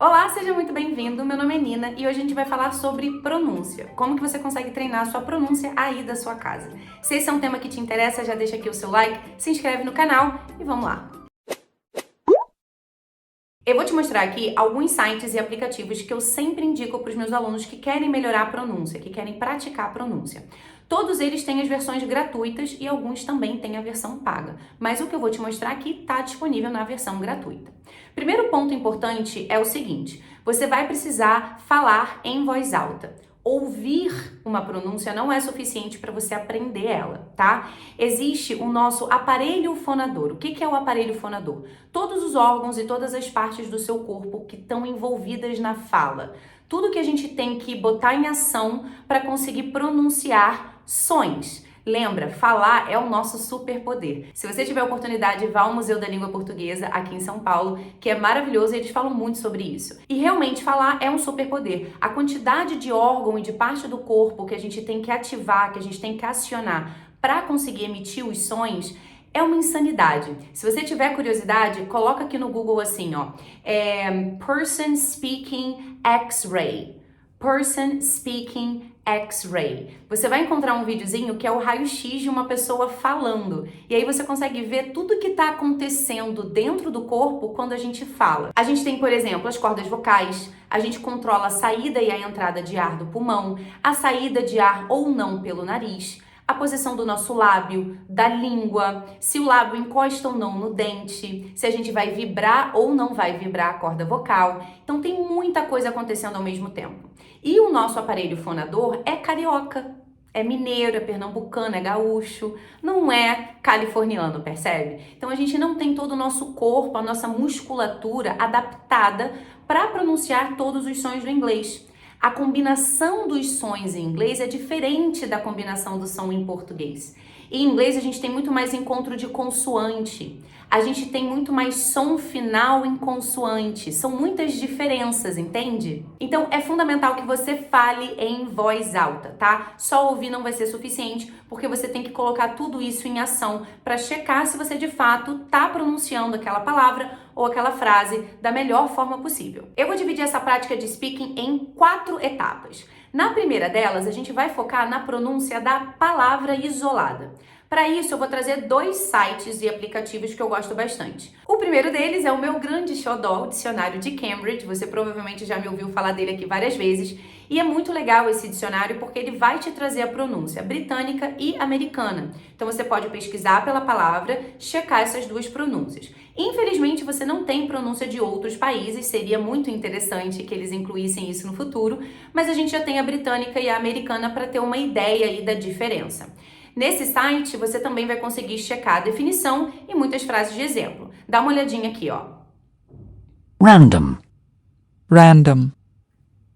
Olá, seja muito bem-vindo. Meu nome é Nina e hoje a gente vai falar sobre pronúncia. Como que você consegue treinar a sua pronúncia aí da sua casa. Se esse é um tema que te interessa, já deixa aqui o seu like, se inscreve no canal e vamos lá. Eu vou te mostrar aqui alguns sites e aplicativos que eu sempre indico para os meus alunos que querem melhorar a pronúncia, que querem praticar a pronúncia. Todos eles têm as versões gratuitas e alguns também têm a versão paga, mas o que eu vou te mostrar aqui está disponível na versão gratuita. Primeiro ponto importante é o seguinte: você vai precisar falar em voz alta. Ouvir uma pronúncia não é suficiente para você aprender ela, tá? Existe o nosso aparelho fonador. O que é o aparelho fonador? Todos os órgãos e todas as partes do seu corpo que estão envolvidas na fala. Tudo que a gente tem que botar em ação para conseguir pronunciar sons. Lembra, falar é o nosso superpoder. Se você tiver a oportunidade, vá ao Museu da Língua Portuguesa aqui em São Paulo, que é maravilhoso e eles falam muito sobre isso. E realmente falar é um superpoder. A quantidade de órgão e de parte do corpo que a gente tem que ativar, que a gente tem que acionar para conseguir emitir os sons é uma insanidade. Se você tiver curiosidade, coloca aqui no Google assim, ó, person speaking X-ray. Person speaking X-ray. Você vai encontrar um videozinho que é o raio-x de uma pessoa falando. E aí você consegue ver tudo que está acontecendo dentro do corpo quando a gente fala. A gente tem, por exemplo, as cordas vocais, a gente controla a saída e a entrada de ar do pulmão, a saída de ar ou não pelo nariz, a posição do nosso lábio, da língua, se o lábio encosta ou não no dente, se a gente vai vibrar ou não vai vibrar a corda vocal. Então tem muita coisa acontecendo ao mesmo tempo. E o nosso aparelho fonador é carioca, é mineiro, é pernambucano, é gaúcho, não é californiano, percebe? Então a gente não tem todo o nosso corpo, a nossa musculatura adaptada para pronunciar todos os sons do inglês. A combinação dos sons em inglês é diferente da combinação do som em português. Em inglês a gente tem muito mais encontro de consoante, a gente tem muito mais som final em consoante, são muitas diferenças, entende? Então é fundamental que você fale em voz alta, tá? Só ouvir não vai ser suficiente, porque você tem que colocar tudo isso em ação para checar se você de fato tá pronunciando aquela palavra ou aquela frase da melhor forma possível. Eu vou dividir essa prática de speaking em 4 etapas. Na primeira delas, a gente vai focar na pronúncia da palavra isolada. Para isso, eu vou trazer 2 sites e aplicativos que eu gosto bastante. O primeiro deles é o meu grande xodó, o dicionário de Cambridge. Você provavelmente já me ouviu falar dele aqui várias vezes. E é muito legal esse dicionário porque ele vai te trazer a pronúncia britânica e americana. Então você pode pesquisar pela palavra, checar essas 2 pronúncias. Infelizmente, você não tem pronúncia de outros países, seria muito interessante que eles incluíssem isso no futuro, mas a gente já tem a britânica e a americana para ter uma ideia aí da diferença. Nesse site, você também vai conseguir checar a definição e muitas frases de exemplo. Dá uma olhadinha aqui, ó. Random. Random.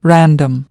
Random.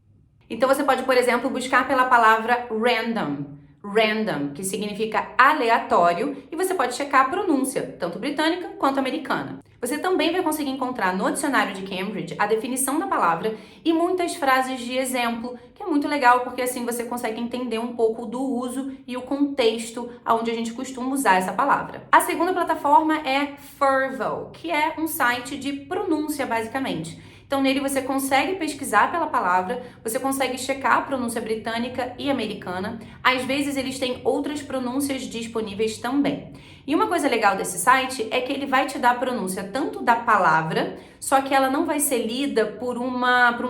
Então você pode, por exemplo, buscar pela palavra random. Random, que significa aleatório, e você pode checar a pronúncia, tanto britânica quanto americana. Você também vai conseguir encontrar no dicionário de Cambridge a definição da palavra e muitas frases de exemplo, que é muito legal porque assim você consegue entender um pouco do uso e o contexto onde a gente costuma usar essa palavra. A segunda plataforma é Fervo, que é um site de pronúncia basicamente. Então, nele você consegue pesquisar pela palavra, você consegue checar a pronúncia britânica e americana. Às vezes, eles têm outras pronúncias disponíveis também. E uma coisa legal desse site é que ele vai te dar a pronúncia tanto da palavra, só que ela não vai ser lida por um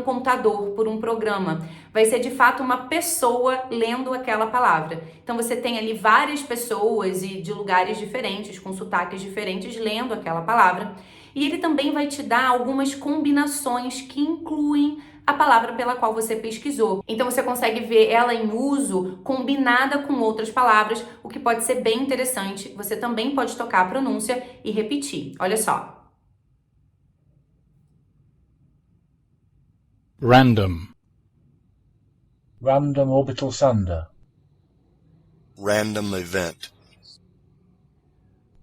computador, por um programa. Vai ser, de fato, uma pessoa lendo aquela palavra. Então, você tem ali várias pessoas e de lugares diferentes, com sotaques diferentes, lendo aquela palavra. E ele também vai te dar algumas combinações que incluem a palavra pela qual você pesquisou. Então você consegue ver ela em uso combinada com outras palavras, o que pode ser bem interessante. Você também pode tocar a pronúncia e repetir. Olha só. Random. Random orbital sunder. Random event.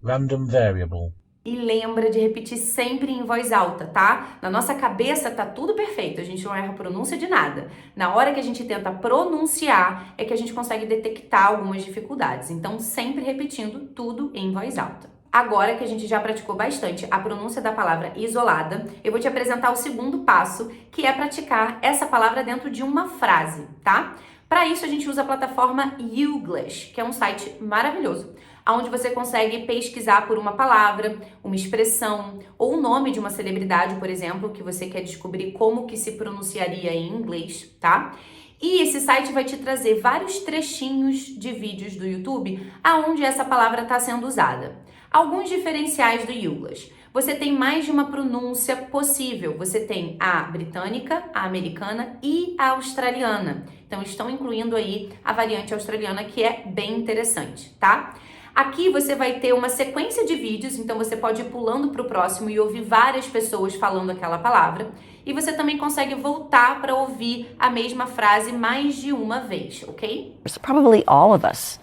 Random variable. E lembra de repetir sempre em voz alta, tá? Na nossa cabeça tá tudo perfeito, a gente não erra a pronúncia de nada. Na hora que a gente tenta pronunciar, é que a gente consegue detectar algumas dificuldades. Então, sempre repetindo tudo em voz alta. Agora que a gente já praticou bastante a pronúncia da palavra isolada, eu vou te apresentar o segundo passo, que é praticar essa palavra dentro de uma frase, tá? Para isso, a gente usa a plataforma Youglish, que é um site maravilhoso, onde você consegue pesquisar por uma palavra, uma expressão ou o nome de uma celebridade, por exemplo, que você quer descobrir como que se pronunciaria em inglês, tá? E esse site vai te trazer vários trechinhos de vídeos do YouTube aonde essa palavra está sendo usada. Alguns diferenciais do Youglish. Você tem mais de uma pronúncia possível. Você tem a britânica, a americana e a australiana. Então, estão incluindo aí a variante australiana, que é bem interessante, tá? Aqui você vai ter uma sequência de vídeos, então você pode ir pulando para o próximo e ouvir várias pessoas falando aquela palavra. E você também consegue voltar para ouvir a mesma frase mais de uma vez, ok? Probably all of us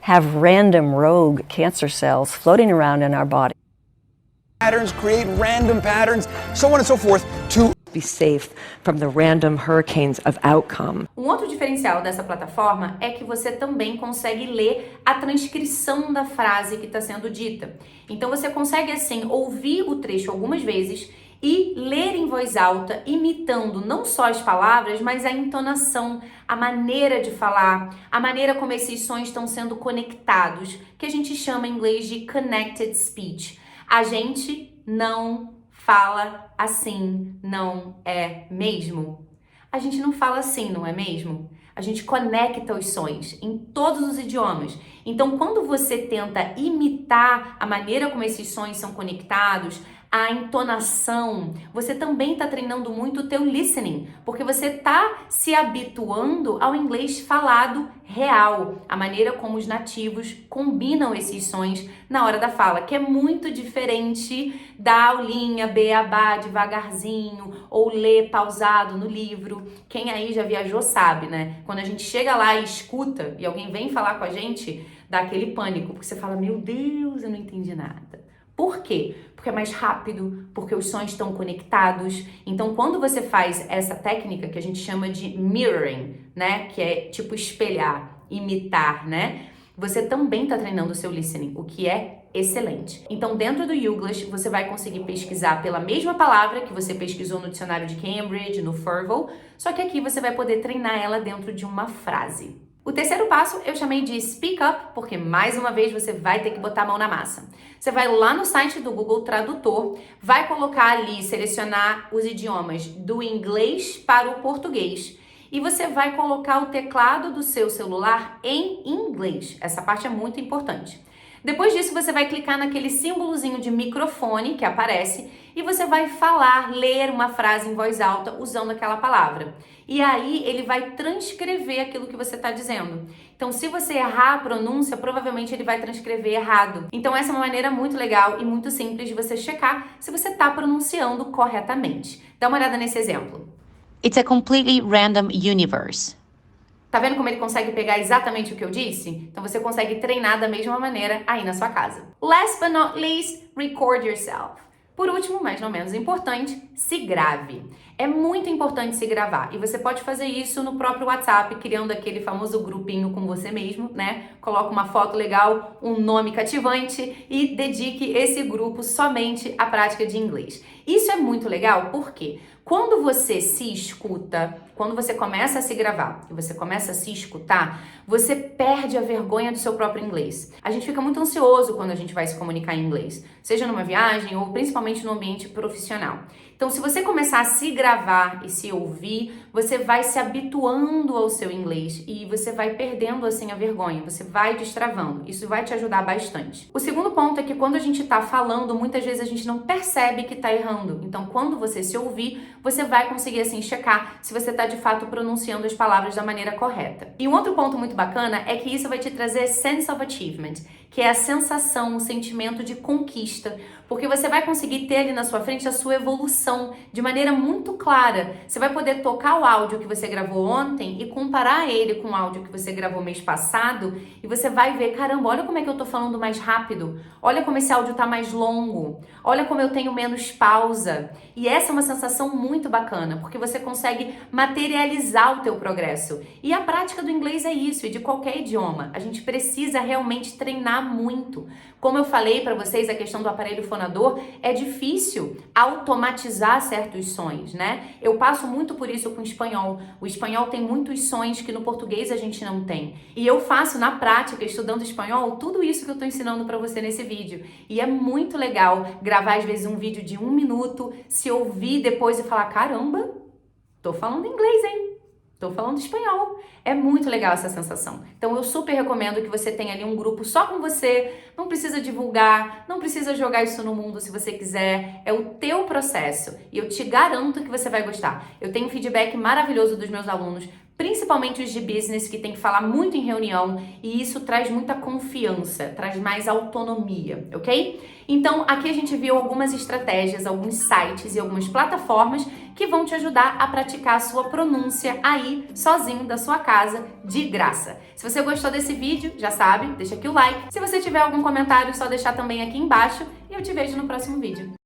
have random rogue cancer cells floating around in our body. Patterns create random patterns, so on and so forth, to Be safe from the random hurricanes of outcome. Um outro diferencial dessa plataforma é que você também consegue ler a transcrição da frase que está sendo dita. Então você consegue assim ouvir o trecho algumas vezes e ler em voz alta, imitando não só as palavras, mas a entonação, a maneira de falar, a maneira como esses sons estão sendo conectados, que a gente chama em inglês de connected speech. A gente não fala assim, não é mesmo? A gente não fala assim, não é mesmo? A gente conecta os sons em todos os idiomas. Então, quando você tenta imitar a maneira como esses sons são conectados, a entonação, você também está treinando muito o teu listening, porque você está se habituando ao inglês falado real, a maneira como os nativos combinam esses sons na hora da fala, que é muito diferente da aulinha beabá devagarzinho ou ler pausado no livro. Quem aí já viajou sabe, né? Quando a gente chega lá e escuta e alguém vem falar com a gente, dá aquele pânico, porque você fala, meu Deus, eu não entendi nada. Por quê? Porque é mais rápido, porque os sons estão conectados. Então, quando você faz essa técnica que a gente chama de mirroring, né? Que é tipo espelhar, imitar, né? Você também está treinando o seu listening, o que é excelente. Então, dentro do Youglish, você vai conseguir pesquisar pela mesma palavra que você pesquisou no dicionário de Cambridge, no Fervo, só que aqui você vai poder treinar ela dentro de uma frase. O terceiro passo eu chamei de Speak Up, porque mais uma vez você vai ter que botar a mão na massa. Você vai lá no site do Google Tradutor, vai colocar ali, selecionar os idiomas do inglês para o português e você vai colocar o teclado do seu celular em inglês. Essa parte é muito importante. Depois disso, você vai clicar naquele símbolozinho de microfone que aparece e você vai falar, ler uma frase em voz alta usando aquela palavra. E aí, ele vai transcrever aquilo que você está dizendo. Então, se você errar a pronúncia, provavelmente ele vai transcrever errado. Então, essa é uma maneira muito legal e muito simples de você checar se você está pronunciando corretamente. Dá uma olhada nesse exemplo. It's a completely random universe. Tá vendo como ele consegue pegar exatamente o que eu disse? Então você consegue treinar da mesma maneira aí na sua casa. Last but not least, record yourself. Por último, mas não menos importante, se grave. É muito importante se gravar e você pode fazer isso no próprio WhatsApp, criando aquele famoso grupinho com você mesmo, né? Coloca uma foto legal, um nome cativante e dedique esse grupo somente à prática de inglês. Isso é muito legal porque quando você se escuta, quando você começa a se gravar e você começa a se escutar, você perde a vergonha do seu próprio inglês. A gente fica muito ansioso quando a gente vai se comunicar em inglês, seja numa viagem ou principalmente no ambiente profissional. Então, se você começar a se gravar e se ouvir, você vai se habituando ao seu inglês e você vai perdendo assim a vergonha, você vai destravando. Isso vai te ajudar bastante. O segundo ponto é que quando a gente tá falando, muitas vezes a gente não percebe que tá errando. Então, quando você se ouvir, você vai conseguir assim checar se você tá de fato pronunciando as palavras da maneira correta. E um outro ponto muito bacana é que isso vai te trazer sense of achievement, que é a sensação, o sentimento de conquista, porque você vai conseguir ter ali na sua frente a sua evolução de maneira muito clara. Você vai poder tocar o áudio que você gravou ontem e comparar ele com o áudio que você gravou mês passado e você vai ver, caramba, olha como é que eu tô falando mais rápido, olha como esse áudio tá mais longo, olha como eu tenho menos pausa. E essa é uma sensação muito bacana, porque você consegue materializar o teu progresso. E a prática do inglês é isso, e de qualquer idioma. A gente precisa realmente treinar muito. Como eu falei para vocês, a questão do aparelho fonador, é difícil automatizar certos sons, né? Eu passo muito por isso com o espanhol. O espanhol tem muitos sons que no português a gente não tem. E eu faço na prática, estudando espanhol, tudo isso que eu tô ensinando para você nesse vídeo. E é muito legal gravar às vezes um vídeo de 1 minuto, se ouvir depois e falar, caramba, tô falando inglês, hein? Tô falando espanhol. É muito legal essa sensação. Então eu super recomendo que você tenha ali um grupo só com você. Não precisa divulgar, não precisa jogar isso no mundo se você quiser. É o teu processo. E eu te garanto que você vai gostar. Eu tenho um feedback maravilhoso dos meus alunos, principalmente os de business, que tem que falar muito em reunião, e isso traz muita confiança, traz mais autonomia, ok? Então, aqui a gente viu algumas estratégias, alguns sites e algumas plataformas que vão te ajudar a praticar a sua pronúncia aí, sozinho, da sua casa, de graça. Se você gostou desse vídeo, já sabe, deixa aqui o like. Se você tiver algum comentário, só deixar também aqui embaixo, e eu te vejo no próximo vídeo.